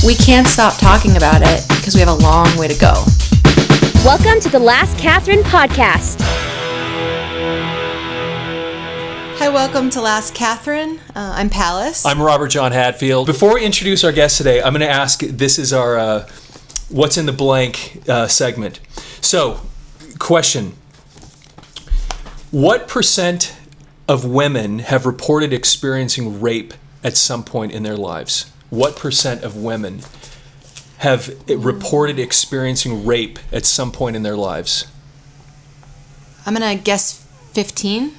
We can't stop talking about it because we have a long way to go. Welcome to the Last Catherine podcast. Hi, welcome to Last Catherine. I'm Pallas. I'm Robert John Hadfield. Before we introduce our guest today, I'm going to ask, this is our What's in the Blank segment. So, question. What percent of women have reported experiencing rape at some point in their lives? What percent of women have reported experiencing rape at some point in their lives? I'm going to guess 15.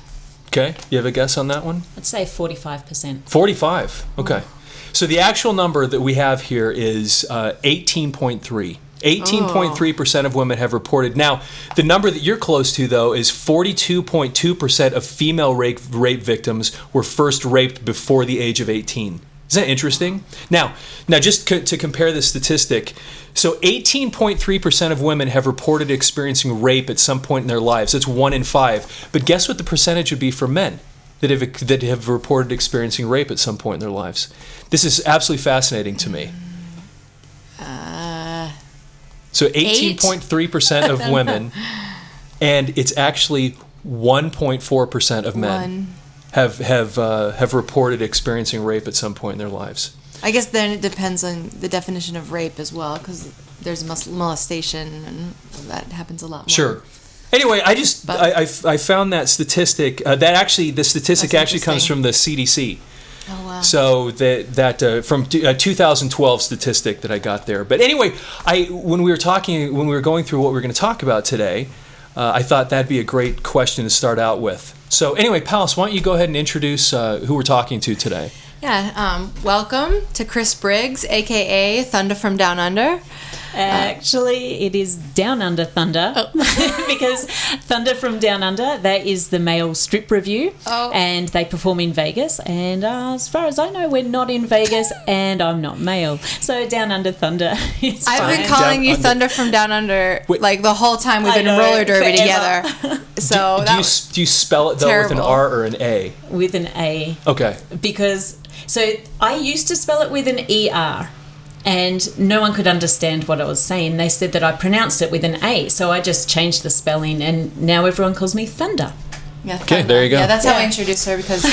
Okay, you have a guess on that one? I'd say 45%. 45, okay. So the actual number that we have here is 18.3. 18.3% of women have reported. Now, the number that you're close to, though, is 42.2% of female rape victims were first raped before the age of 18. Isn't that interesting? Now just to compare the statistic, so 18.3% of women have reported experiencing rape at some point in their lives. That's 1 in 5. But guess what the percentage would be for men that have reported experiencing rape at some point in their lives? This is absolutely fascinating to me. So 18.3% of women, and it's actually 1.4% of men have reported experiencing rape at some point in their lives. I guess then it depends on the definition of rape as well, because there's molestation, and that happens a lot more. Sure. Anyway, I found that statistic. The statistic actually comes from the CDC. Oh wow! So that from 2012 statistic that I got there. But anyway, when we were going through what we were going to talk about today, I thought that'd be a great question to start out with. So anyway, Pallas, why don't you go ahead and introduce who we're talking to today? Yeah, welcome to Chris Briggs, a.k.a. Thunda from Down Under. Actually, it is Down Under Thunder because Thunder from Down Under, that is the male strip review, and they perform in Vegas. And as far as I know, we're not in Vegas, and I'm not male. So Down Under Thunder is fine. I've been calling you Thunder from Down Under like the whole time we've been in roller derby together. So do you spell it though terrible. with an R or an A? With an A. Okay. Because I used to spell it with an ER. And no one could understand what I was saying. They said that I pronounced it with an A, so I just changed the spelling, and now everyone calls me Thunder. Yeah, okay, there you go. Yeah, that's how I introduced her, because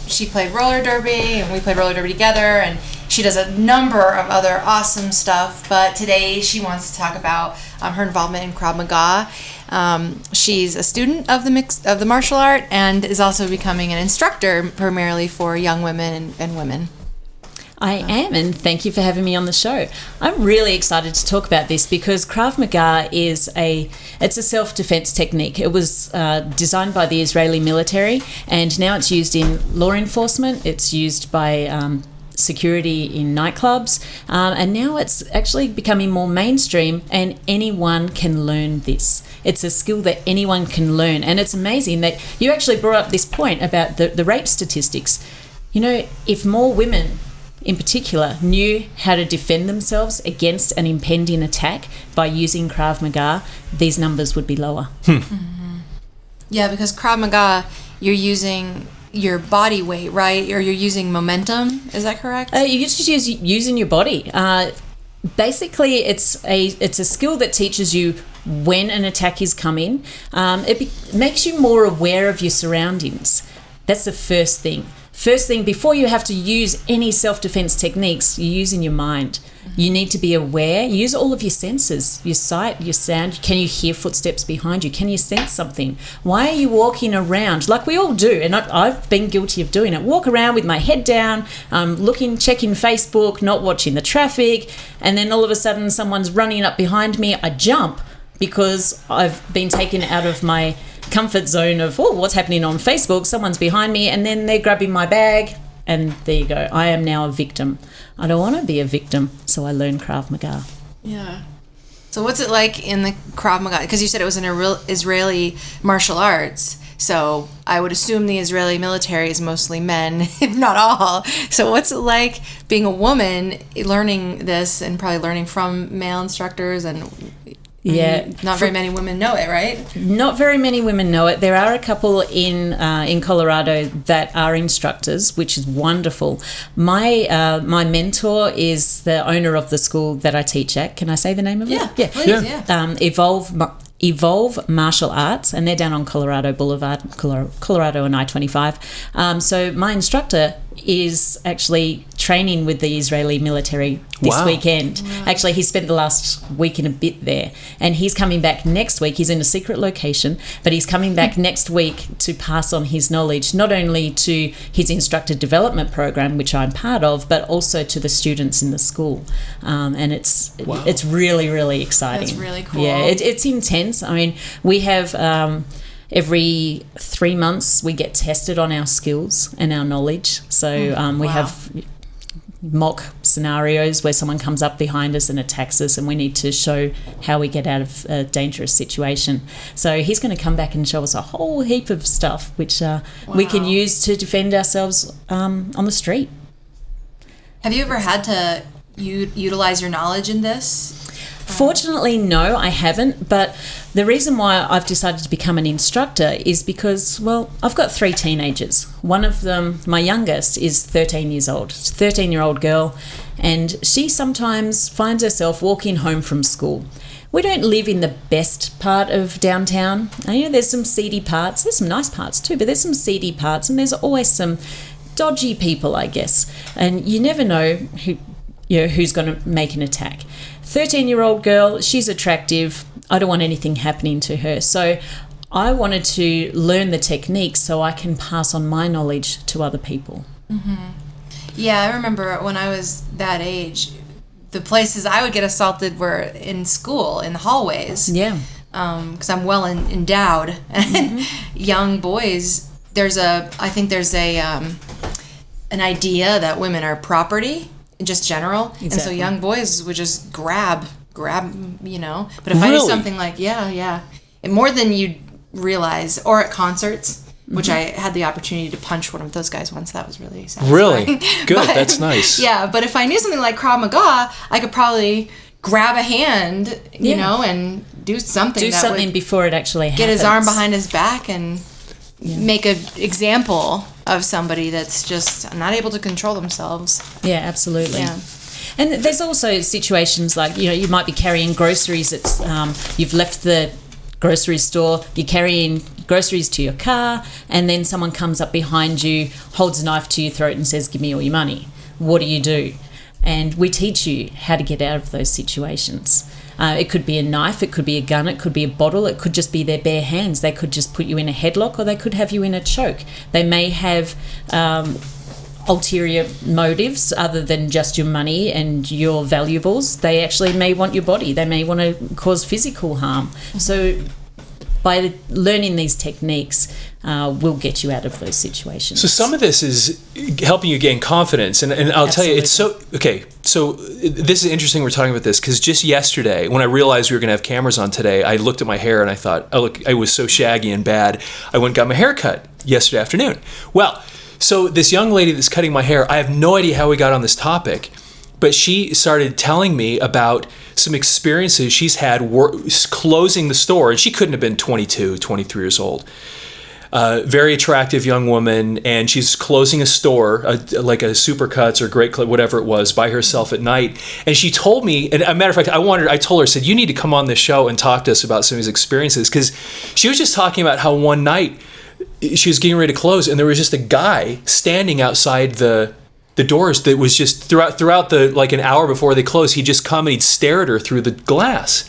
she played roller derby, and we played roller derby together, and she does a number of other awesome stuff. But today she wants to talk about her involvement in Krav Maga. She's a student of the martial art, and is also becoming an instructor primarily for young women and women. I am, and thank you for having me on the show. I'm really excited to talk about this because Krav Maga it's a self-defense technique. It was designed by the Israeli military, and now it's used in law enforcement. It's used by security in nightclubs, and now it's actually becoming more mainstream, and anyone can learn this. It's a skill that anyone can learn, and it's amazing that you actually brought up this point about the rape statistics. You know, if more women in particular knew how to defend themselves against an impending attack by using Krav Maga, these numbers would be lower. Mm-hmm. Yeah, because Krav Maga, you're using your body weight, right? Or you're using momentum. Is that correct? You're just using your body. Basically, it's a skill that teaches you when an attack is coming. It makes you more aware of your surroundings. That's the first thing. First thing, before you have to use any self-defense techniques, you're using your mind. You need to be aware. Use all of your senses, your sight, your sound. Can you hear footsteps behind you? Can you sense something? Why are you walking around, like we all do, and I've been guilty of doing it, walk around with my head down, checking Facebook, not watching the traffic, and then all of a sudden someone's running up behind me. I jump because I've been taken out of my comfort zone of, what's happening on Facebook? Someone's behind me, and then they're grabbing my bag, and there you go. I am now a victim. I don't want to be a victim, so I learned Krav Maga. Yeah. So what's it like in the Krav Maga? Because you said it was an Israeli martial arts, so I would assume the Israeli military is mostly men, if not all. So what's it like being a woman learning this, and probably learning from male instructors, and Yeah. Not very many women know it, right? Not very many women know it. There are a couple in Colorado that are instructors, which is wonderful. My mentor is the owner of the school that I teach at. Can I say the name of it? Yeah, please, yeah. Evolve Martial Arts, and they're down on Colorado Boulevard, Colorado and I-25. So my instructor is actually training with the Israeli military this weekend. Wow. Actually, he spent the last week and a bit there, and he's coming back next week. He's in a secret location, but he's coming back next week to pass on his knowledge, not only to his instructor development program, which I'm part of, but also to the students in the school. And it's really, really exciting. That's really cool. Yeah, it's intense. I mean, we have every 3 months we get tested on our skills and our knowledge. So we have mock scenarios where someone comes up behind us and attacks us, and we need to show how we get out of a dangerous situation. So he's going to come back and show us a whole heap of stuff which we can use to defend ourselves on the street. Have you ever had to utilize your knowledge in this? Fortunately, no, I haven't. But the reason why I've decided to become an instructor is because, well, I've got 3 teenagers. One of them, my youngest, is 13 years old. She's a 13-year-old girl, and she sometimes finds herself walking home from school. We don't live in the best part of downtown. There's some seedy parts. There's some nice parts too, but there's some seedy parts, and there's always some dodgy people, I guess. And you never know who's going to make an attack. 13-year-old girl, she's attractive. I don't want anything happening to her. So I wanted to learn the techniques so I can pass on my knowledge to other people. Mm-hmm. Yeah, I remember when I was that age, the places I would get assaulted were in school, in the hallways. Yeah. Because I'm well endowed. Mm-hmm. Young boys, I think there's an idea that women are property. Just general. Exactly. And so young boys would just grab, But if I do something like, and more than you'd realize, or at concerts, which I had the opportunity to punch one of those guys once. That was really satisfying. Really? Good. That's nice. Yeah, but if I knew something like Krav Maga, I could probably grab a hand, and do something. Do something before it actually happens. Get his arm behind his back and make an example of somebody that's just not able to control themselves. Yeah, absolutely. Yeah. And there's also situations like, you might be carrying groceries. It's you've left the grocery store, you're carrying groceries to your car, and then someone comes up behind you, holds a knife to your throat and says, "Give me all your money." What do? And we teach you how to get out of those situations. It could be a knife, it could be a gun, it could be a bottle, it could just be their bare hands. They could just put you in a headlock, or they could have you in a choke. They may have ulterior motives other than just your money and your valuables. They actually may want your body. They may want to cause physical harm. So by learning these techniques, we'll get you out of those situations. So some of this is helping you gain confidence. And I'll tell you, it's so... Okay, so this is interesting we're talking about this, because just yesterday, when I realized we were going to have cameras on today, I looked at my hair and I thought, I was so shaggy and bad. I went and got my hair cut yesterday afternoon. Well, so this young lady that's cutting my hair, I have no idea how we got on this topic, but she started telling me about some experiences she's had closing the store, and she couldn't have been 22, 23 years old. Very attractive young woman, and she's closing a store, like a Supercuts or Great Clip, whatever it was, by herself at night. And she told me, and as a matter of fact, I told her, I said, you need to come on this show and talk to us about some of these experiences, because she was just talking about how one night she was getting ready to close, and there was just a guy standing outside the doors that was just throughout the, like, an hour before they closed, he'd just come and he'd stare at her through the glass.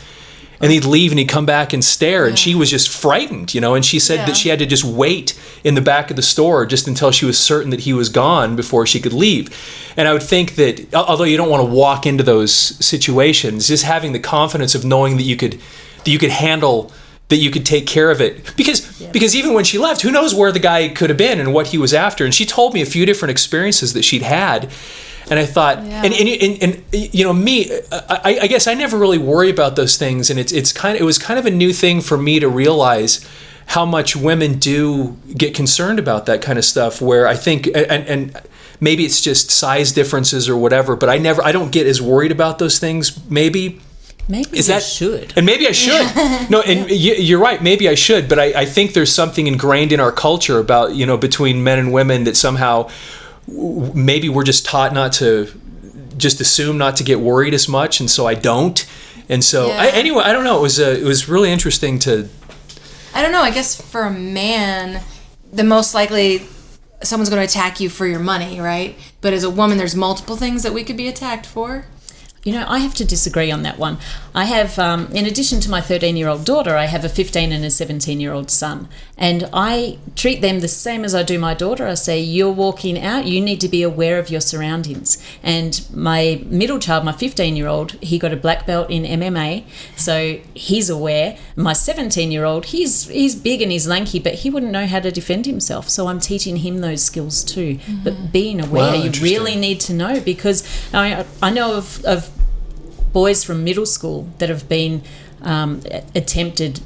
And he'd leave and he'd come back and stare, and she was just frightened, and she said that she had to just wait in the back of the store just until she was certain that he was gone before she could leave. And I would think that, although you don't want to walk into those situations, just having the confidence of knowing that you could handle, that you could take care of it. Because even when she left, who knows where the guy could have been and what he was after. And she told me a few different experiences that she'd had. And I thought, and me, I guess I never really worry about those things, and it was kind of a new thing for me to realize how much women do get concerned about that kind of stuff. Where I think, and maybe it's just size differences or whatever, but I don't get as worried about those things. Maybe Maybe you should. And maybe I should. No, and you're right. Maybe I should. But I think there's something ingrained in our culture about, between men and women that somehow maybe we're just taught not to just assume not to get worried as much. And so I don't. And so anyway, I don't know. It was really interesting to. I don't know. I guess for a man, the most likely someone's going to attack you for your money, right? But as a woman, there's multiple things that we could be attacked for. I have to disagree on that one. I have, in addition to my 13-year-old daughter, I have a 15 and a 17-year-old son. And I treat them the same as I do my daughter. I say, you're walking out, you need to be aware of your surroundings. And my middle child, my 15-year-old, he got a black belt in MMA, so he's aware. My 17-year-old, he's big and he's lanky, but he wouldn't know how to defend himself. So I'm teaching him those skills too. Mm-hmm. But being aware, you really need to know, because I know of boys from middle school that have been attempted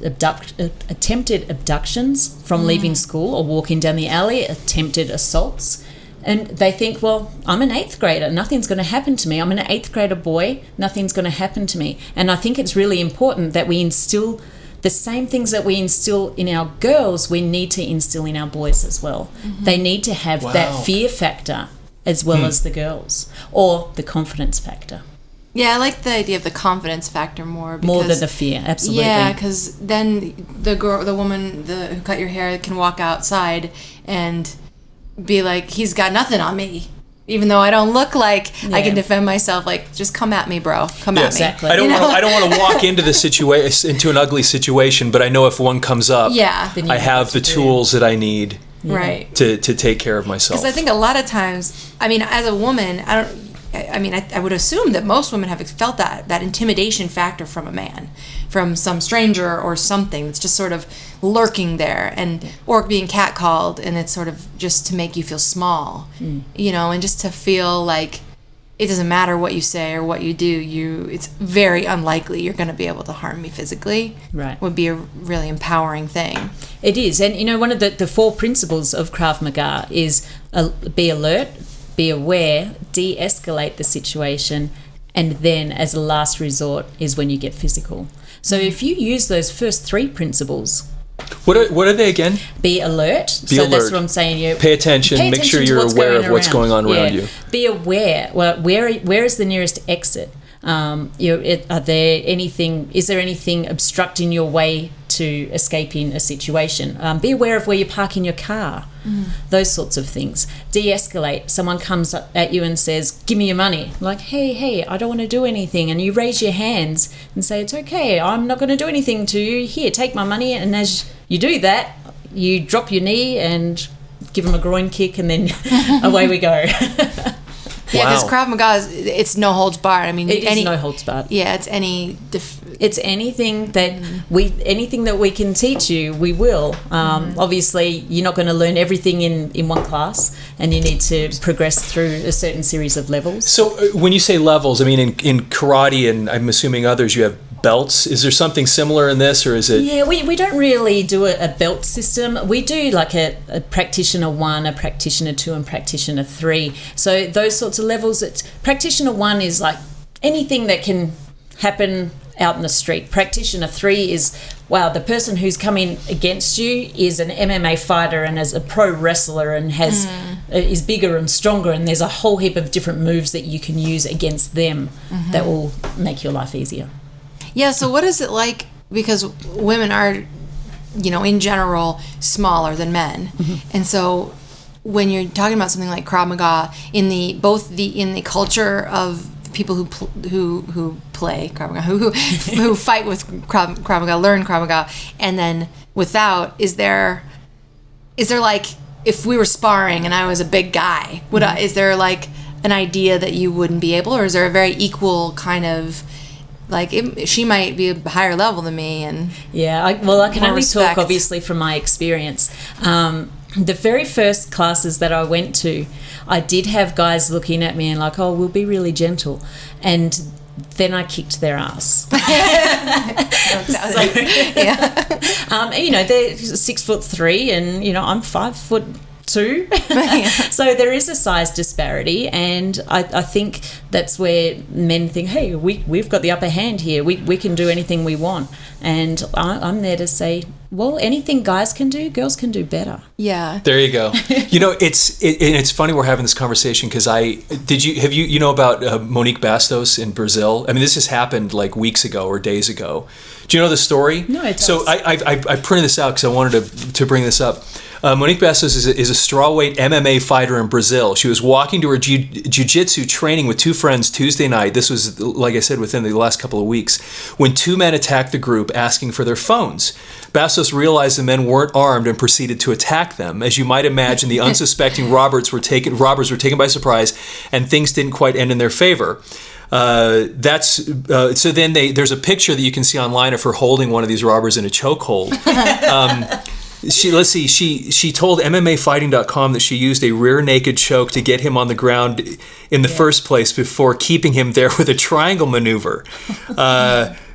abductions from leaving school or walking down the alley, attempted assaults. And they think, well, I'm an 8th grader, nothing's going to happen to me. I'm an 8th grader boy, nothing's going to happen to me. And I think it's really important that we instill the same things that we instill in our girls, we need to instill in our boys as well. Mm-hmm. They need to have that fear factor as well as the girls, or the confidence factor. Yeah, I like the idea of the confidence factor more. More than the fear, absolutely. Yeah, because then the woman who cut your hair can walk outside and be like, he's got nothing on me. Even though I don't look like I can defend myself, like, just come at me, bro. Come at me. Exactly. I don't want to walk into into an ugly situation, but I know if one comes up, I have the tools that I need to take care of myself. Because I think a lot of times, as a woman, I would assume that most women have felt that intimidation factor from a man, from some stranger or something that's just sort of lurking there, or being catcalled, and it's sort of just to make you feel small, and just to feel like it doesn't matter what you say or what you do, it's very unlikely you're going to be able to harm me physically. Right. Would be a really empowering thing. It is. And one of the 4 principles of Krav Maga is be alert, be aware, de-escalate the situation, and then as a last resort is when you get physical. So if you use those first 3 principles... What are they again? Be alert. Alert. That's what I'm saying. Pay attention. Make sure you're aware of what's going on around you. Be aware. Well, where is the nearest exit? Is there anything obstructing your way to escaping a situation? Be aware of where you're parking your car. Those sorts of things. De-escalate. Someone comes up at you and says, give me your money. Like, hey, I don't want to do anything. And you raise your hands and say, it's okay, I'm not going to do anything to you. Here, take my money. And as you do that, you drop your knee and give them a groin kick, and then away we go. Yeah, because Krav Maga it's no holds barred. It is no holds barred. Yeah, it's it's anything that we can teach you, we will. Obviously, you're not going to learn everything in one class, and you need to progress through a certain series of levels. So, when you say levels, in karate, and I'm assuming others, you have belts. Is there something similar in this, or is it? Yeah, we don't really do a belt system. We do like a practitioner 1, a practitioner 2, and practitioner 3. So those sorts of levels. Practitioner 1 is like anything that can happen out in the street. Practitioner 3 is, the person who's coming against you is an MMA fighter and is a pro wrestler and is bigger and stronger, and there's a whole heap of different moves that you can use against them that will make your life easier. Yeah, so what is it like, because women are, in general, smaller than men. And so when you're talking about something like Krav Maga, in the culture of people who play Krav Maga, who fight with Krav Maga, learn Krav Maga, and then without, is there like, if we were sparring and I was a big guy, is there like an idea that you wouldn't be able, or is there a very equal kind of, like, she might be a higher level than me, and I can only talk obviously from my experience. The very first classes that I went to, I did have guys looking at me and like, oh, we'll be really gentle, and then I kicked their ass. They're 6'3", and I'm 5'3", 2. So there is a size disparity, and I think that's where men think, hey, we've got the upper hand here. We can do anything we want. And I'm there to say, well, anything guys can do, girls can do better. Yeah. There you go. It's funny we're having this conversation because you know about Monique Bastos in Brazil? I mean, this has happened like weeks ago or days ago. Do you know the story? No, it does. So I printed this out because I wanted to bring this up. Monique Bastos is a strawweight MMA fighter in Brazil. She was walking to her jiu-jitsu training with 2 friends Tuesday night. This was, like I said, within the last couple of weeks, when 2 men attacked the group asking for their phones. Bastos realized the men weren't armed and proceeded to attack them. As you might imagine, the unsuspecting robbers were taken by surprise, and things didn't quite end in their favor. So then there's a picture that you can see online of her holding one of these robbers in a chokehold. She told MMAfighting.com that she used a rear naked choke to get him on the ground in the first place before keeping him there with a triangle maneuver.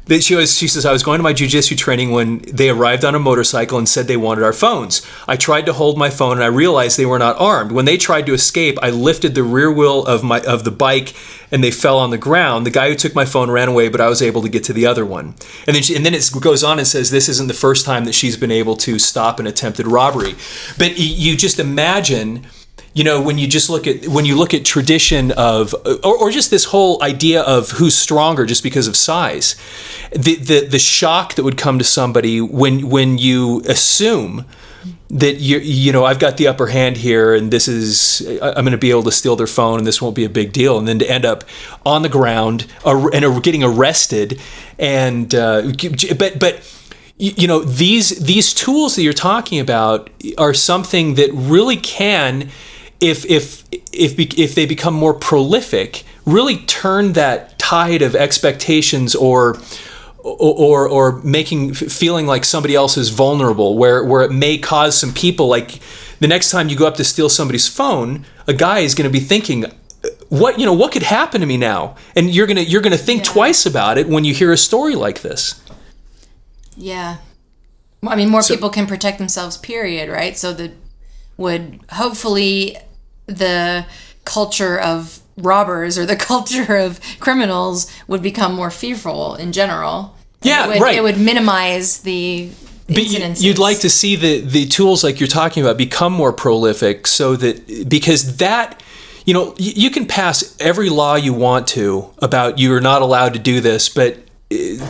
She says, I was going to my jiu-jitsu training when they arrived on a motorcycle and said they wanted our phones. I tried to hold my phone and I realized they were not armed. When they tried to escape, I lifted the rear wheel of the bike and they fell on the ground. The guy who took my phone ran away, but I was able to get to the other one. And then it goes on and says this isn't the first time that she's been able to stop an attempted robbery. But you just imagine, when you look at tradition of, or just this whole idea of who's stronger just because of size, the shock that would come to somebody when you assume that I've got the upper hand here, and I'm going to be able to steal their phone, and this won't be a big deal, and then to end up on the ground and getting arrested, and these tools that you're talking about are something that really can, if they become more prolific, really turn that tide of expectations or feeling like somebody else is vulnerable, where it may cause some people, like the next time you go up to steal somebody's phone, a guy is going to be thinking, what could happen to me now? And you're gonna think twice about it when you hear a story like this. Yeah. I mean, more people can protect themselves, period, right? So hopefully the culture of robbers or the culture of criminals would become more fearful in general. Yeah, right. It would minimize the incidences. You'd like to see the tools like you're talking about become more prolific, so that, because that, you can pass every law you want to about you're not allowed to do this, but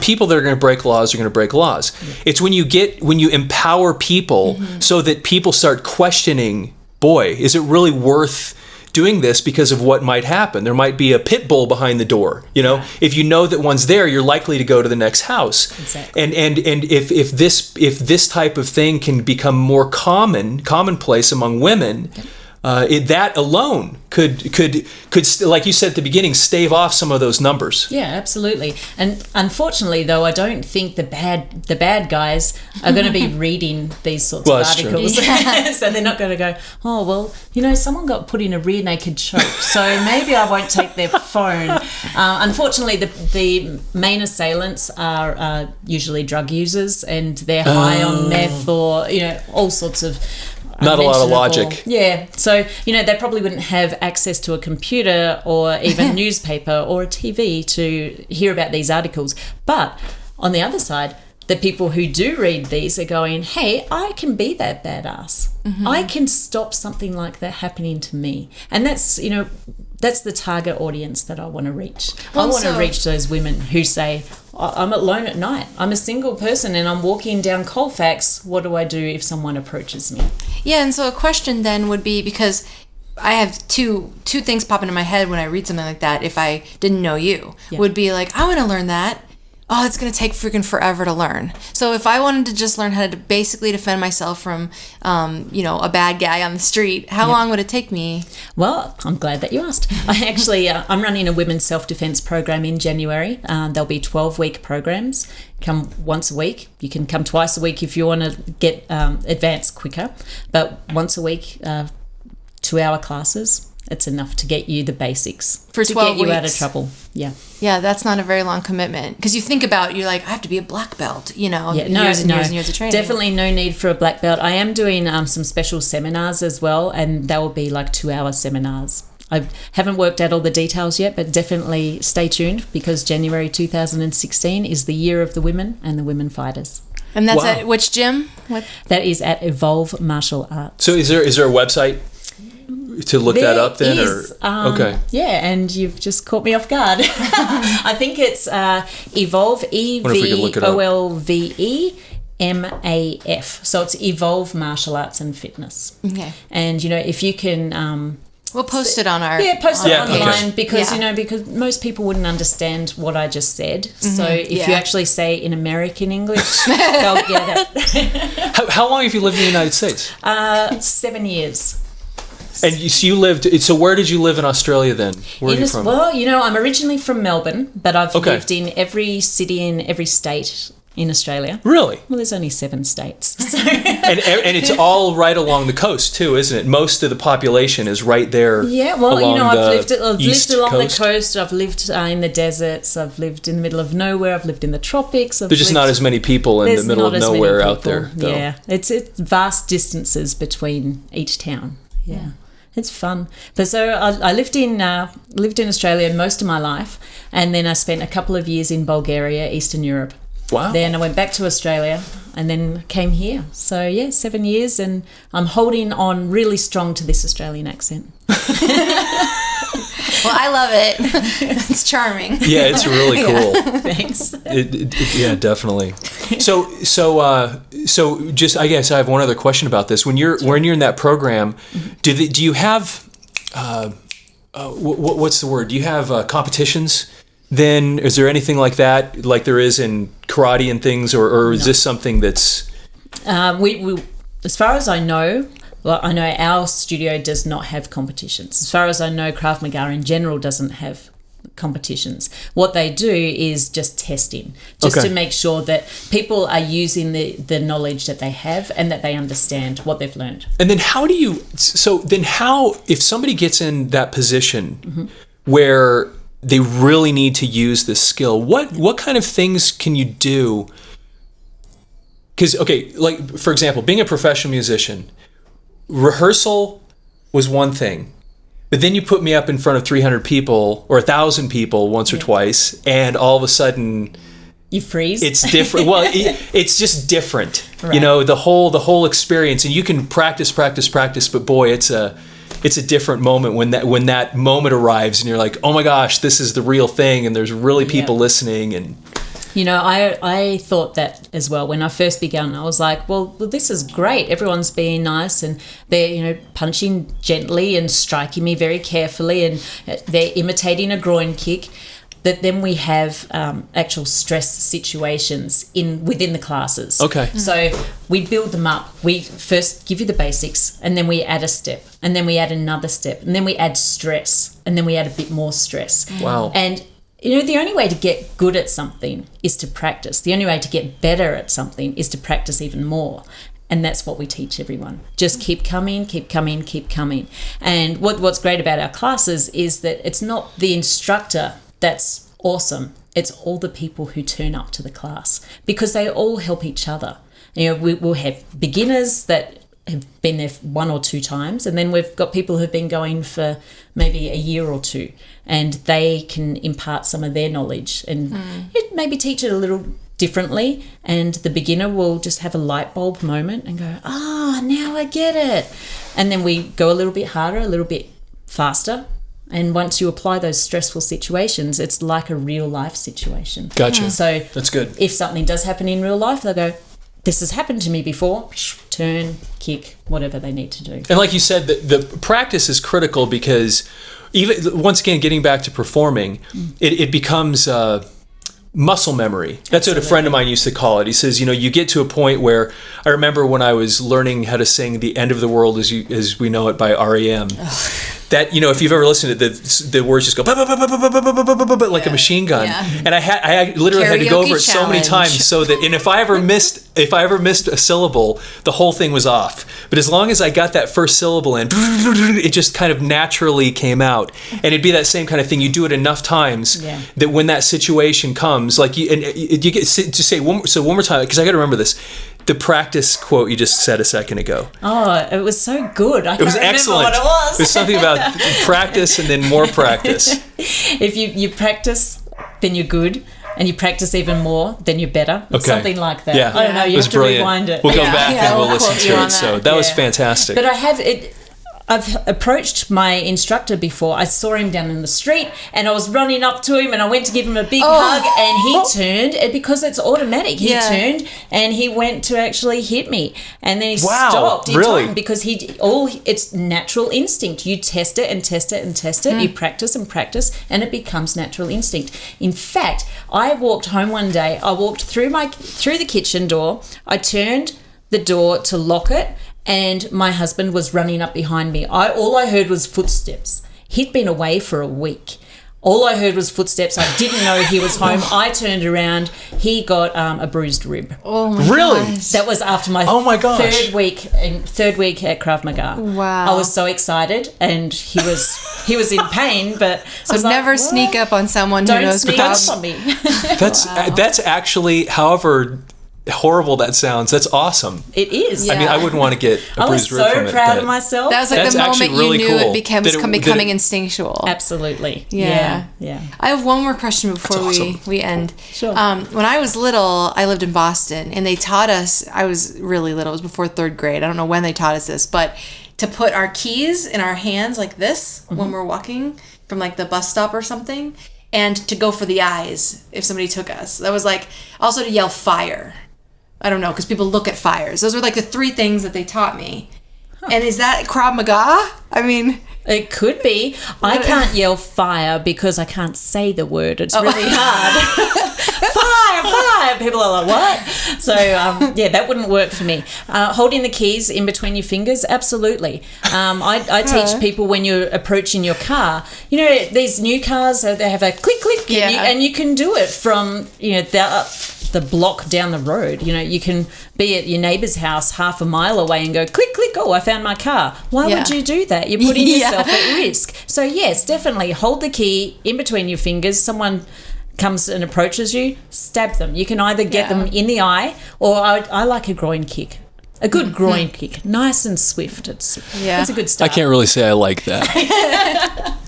people that are going to break laws are going to break laws. Yeah. It's when you empower people so that people start questioning, boy, is it really worth doing this because of what might happen? There might be a pit bull behind the door. If you know that one's there, you're likely to go to the next house. Exactly. And if this type of thing can become more commonplace among women, that alone could like you said at the beginning, stave off some of those numbers. Yeah, absolutely. And unfortunately, though, I don't think the bad guys are going to be reading these sorts of articles. So they're not going to go, oh well, someone got put in a rear naked choke, so maybe I won't take their phone. Unfortunately, the main assailants are usually drug users, and they're high on meth or all sorts of. Not a lot of logic. Yeah. So, they probably wouldn't have access to a computer or even newspaper or a TV to hear about these articles. But on the other side, the people who do read these are going, hey, I can be that badass. I can stop something like that happening to me. And that's the target audience that I want to reach. I want to reach those women who say, I'm alone at night. I'm a single person and I'm walking down Colfax. What do I do if someone approaches me? Yeah, and so a question then would be, because I have two things pop into my head when I read something like that, if I didn't know you, would be like, I want to learn that. Oh, it's going to take freaking forever to learn. So if I wanted to just learn how to basically defend myself from, a bad guy on the street, how long would it take me? Well, I'm glad that you asked. I actually, I'm running a women's self-defense program in January. There'll be 12-week programs. Come once a week. You can come twice a week if you want to get advanced quicker. But once a week, 2-hour classes. it's enough to get you the basics. For 12 to get you out of weeks. trouble. Yeah. Yeah, that's not a very long commitment. Because you think about, you're like, I have to be a black belt, Yeah, years and years and years of training. Definitely no need for a black belt. I am doing some special seminars as well, and they will be like 2-hour seminars. I haven't worked out all the details yet, but definitely stay tuned, because January 2016 is the year of the women and the women fighters. And that's Wow. at which gym? What? That is at Evolve Martial Arts. So is there a website to look that up then? There is, Okay. Yeah, and you've just caught me off guard. I think it's Evolve, Wonder if we could look it up. EVOLVEMAF. So it's Evolve Martial Arts and Fitness. Okay. And, if you can... We'll post it on our... post it Yeah, online, okay. because, Yeah. because most people wouldn't understand what I just said. So if you Yeah. actually say in American English, they'll get it. How long have you lived in the United States? 7 years. And you lived. So where did you live in Australia then? Where are you from? Well, I'm originally from Melbourne, but I've Okay. lived in every city in every state in Australia. Really? Well, there's only 7 states. So. And it's all right along the coast too, isn't it? Most of the population is right there. Yeah, well, along I've lived East along coast. the coast. I've lived in the deserts. I've lived in the middle of nowhere. I've lived in the tropics. There's just not as many people in the There's middle of not as many nowhere out people. there, though. Yeah, it's vast distances between each town. Yeah. It's fun. But so I lived in Australia most of my life, and then I spent a couple of years in Bulgaria, Eastern Europe. Wow. Then I went back to Australia and then came here. So 7 years, and I'm holding on really strong to this Australian accent. Well, I love it. It's charming. Yeah, it's really cool. Thanks. Yeah, definitely. So just I guess I have one other question about this. When you're in that program, do you have what's the word? Do you have competitions? Then is there anything like that, like there is in karate and things, or is this something that's? We as far as I know. Well, I know our studio does not have competitions. As far as I know, Krav Maga in general doesn't have competitions. What they do is just testing, just Okay. to make sure that people are using the knowledge that they have and that they understand what they've learned. And then how if somebody gets in that position where they really need to use this skill, what kind of things can you do? Because, okay, like, for example, being a professional musician, rehearsal was one thing, but then you put me up in front of 300 people or 1,000 people once or twice, and all of a sudden You freeze. it's different. Well, it's just different. Right. The whole experience, and you can practice, but boy, it's a different moment when that moment arrives, and you're like, oh my gosh, this is the real thing, and there's really people listening. And I thought that as well when I first began. I was like, well, this is great. Everyone's being nice, and they're punching gently and striking me very carefully, and they're imitating a groin kick. But then we have actual stress situations within the classes. Okay. So we build them up. We first give you the basics, and then we add a step, and then we add another step, and then we add stress, and then we add a bit more stress. Wow. And the only way to get good at something is to practice. The only way to get better at something is to practice even more. And that's what we teach everyone. Just keep coming, keep coming, keep coming. And what's great about our classes is that it's not the instructor that's awesome. It's all the people who turn up to the class, because they all help each other. We'll have beginners that have been there 1 or 2 times, and then we've got people who've been going for maybe a year or 2, and they can impart some of their knowledge and maybe teach it a little differently, and the beginner will just have a light bulb moment and go, now I get it. And then we go a little bit harder, a little bit faster, and once you apply those stressful situations, it's like a real life situation. Gotcha. So That's good. if something does happen in real life, they'll go, this has happened to me before, turn, kick, whatever they need to do. And like you said, the practice is critical, because even once again, getting back to performing, it becomes muscle memory. That's what a friend of mine used to call it. He says, you get to a point where, I remember when I was learning how to sing "The End of the World as We Know It" by REM. that, if you've ever listened to the words just go like a machine gun. And I literally had to go over it so many times so that, and if I ever missed a syllable, the whole thing was off. But as long as I got that first syllable in, it just kind of naturally came out. And it'd be that same kind of thing. You do it enough times that when that situation comes, like you get to say one more time, because I got to remember this. The practice quote you just said a second ago. Oh, it was so good. It was excellent. What it was. There's something about practice and then more practice. If you practice, then you're good. And you practice even more, then you're better. Okay. Something like that. Yeah. I don't know. You have to rewind it. We'll go back and we'll listen to it. So that was fantastic. But I've approached my instructor before. I saw him down in the street and I was running up to him and I went to give him a big hug and he turned, and because it's automatic, he turned and he went to actually hit me. And then he stopped in time because it's natural instinct. You test it and test it and test it. You practice and practice and it becomes natural instinct. In fact, I walked home one day. I walked through the kitchen door. I turned the door to lock it, and my husband was running up behind me. All I heard was footsteps. He'd been away for a week. All I heard was footsteps. I didn't know he was home. I turned around. He got a bruised rib. Oh my really? gosh. That was after my third week at Krav Maga. Wow. I was so excited, and he was in pain. But so never sneak up on someone who knows Don't sneak up on me. That's actually, however horrible that sounds, that's awesome. It is. I mean, I wouldn't want to get a bruised rib from it. I was so proud of myself. That was like the moment you knew it becoming instinctual. Absolutely. Yeah. I have one more question before we end. Sure. When I was little, I lived in Boston, and they taught us, I was really little, it was before 3rd grade. I don't know when they taught us this, but to put our keys in our hands like this when we're walking from like the bus stop or something, and to go for the eyes if somebody took us. That was like, also to yell fire. I don't know, because people look at fires. Those were like the 3 things that they taught me. And is that Krav Maga? I mean... It could be. I can't yell fire because I can't say the word. It's really hard. Fire! People are like, what? So, that wouldn't work for me. Holding the keys in between your fingers, absolutely. I teach people when you're approaching your car, these new cars, they have a click, click, and you can do it from, the block down the road. You can be at your neighbour's house half a mile away and go, click, click, oh, I found my car. Why would you do that? You're putting yourself at risk. So, yes, definitely hold the key in between your fingers. Someone comes and approaches you, stab them. You can either get them in the eye, or I like a groin kick. A good groin kick. Nice and swift. It's a good start. I can't really say I like that.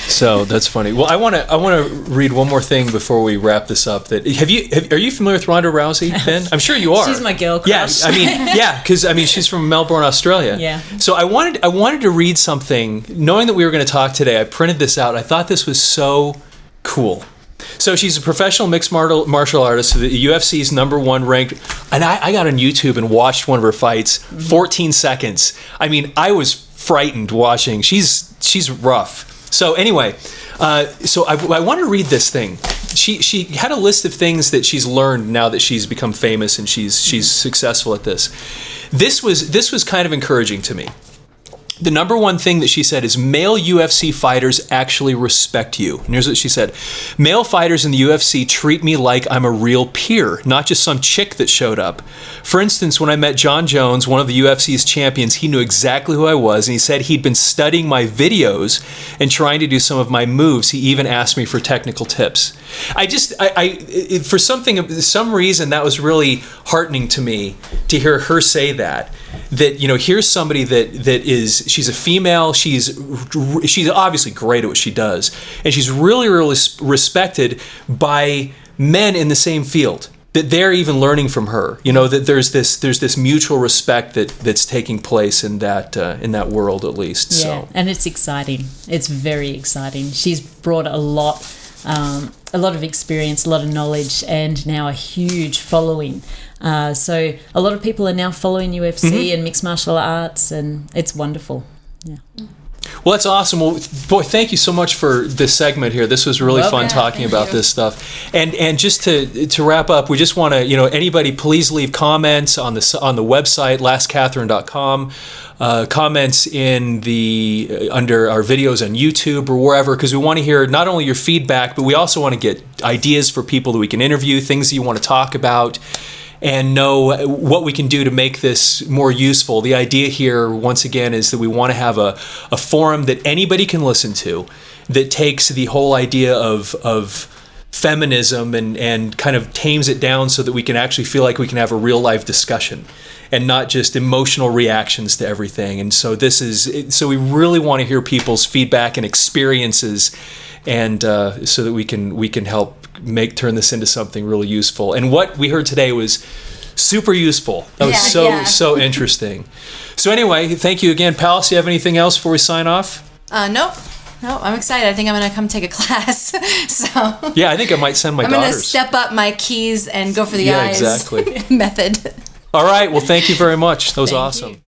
So that's funny. Well, I want to read one more thing before we wrap this up. Are you familiar with Ronda Rousey, Ben? I'm sure you are. She's my girl crush. Because she's from Melbourne, Australia. Yeah. So I wanted to read something, knowing that we were going to talk today. I printed this out. I thought this was so cool. So she's a professional mixed martial artist, the UFC's #1 ranked. And I got on YouTube and watched one of her fights, 14 seconds. I mean, I was frightened watching. She's rough. So anyway, I want to read this thing. She had a list of things that she's learned now that she's become famous and she's successful at this. This was kind of encouraging to me. The #1 thing that she said is male UFC fighters actually respect you. And here's what she said. Male fighters in the UFC treat me like I'm a real peer, not just some chick that showed up. For instance, when I met John Jones, one of the UFC's champions, he knew exactly who I was, and he said he'd been studying my videos and trying to do some of my moves. He even asked me for technical tips. For some reason, that was really heartening to me to hear her say that here's somebody she's a female, she's obviously great at what she does, and she's really, really respected by men in the same field, that they're even learning from her, that there's this mutual respect that's taking place in that world, at least. Yeah, and it's exciting. It's very exciting. She's brought a lot of experience, a lot of knowledge, and now a huge following. So a lot of people are now following UFC and mixed martial arts, and it's wonderful. Yeah. Well, that's awesome. Well, boy, thank you so much for this segment here. This was really fun talking about this stuff. And just to wrap up, we just want to, anybody, please leave comments on the website, lastcatherine.com. comments in the under our videos on YouTube or wherever, because we want to hear not only your feedback, but we also want to get ideas for people that we can interview, things that you want to talk about, and know what we can do to make this more useful. The idea here, once again, is that we want to have a forum that anybody can listen to that takes the whole idea of feminism and kind of tames it down so that we can actually feel like we can have a real life discussion and not just emotional reactions to everything. And so so we really want to hear people's feedback and experiences, and so that we can help turn this into something really useful. And what we heard today was super useful. That was so interesting. So anyway, thank you again. Pallas, do you have anything else before we sign off? Nope. No, I'm excited. I think I'm going to come take a class. Yeah, I think I might send my daughters. I'm going to step up my keys and go for the eyes exactly. method. All right. Well, thank you very much. That was awesome.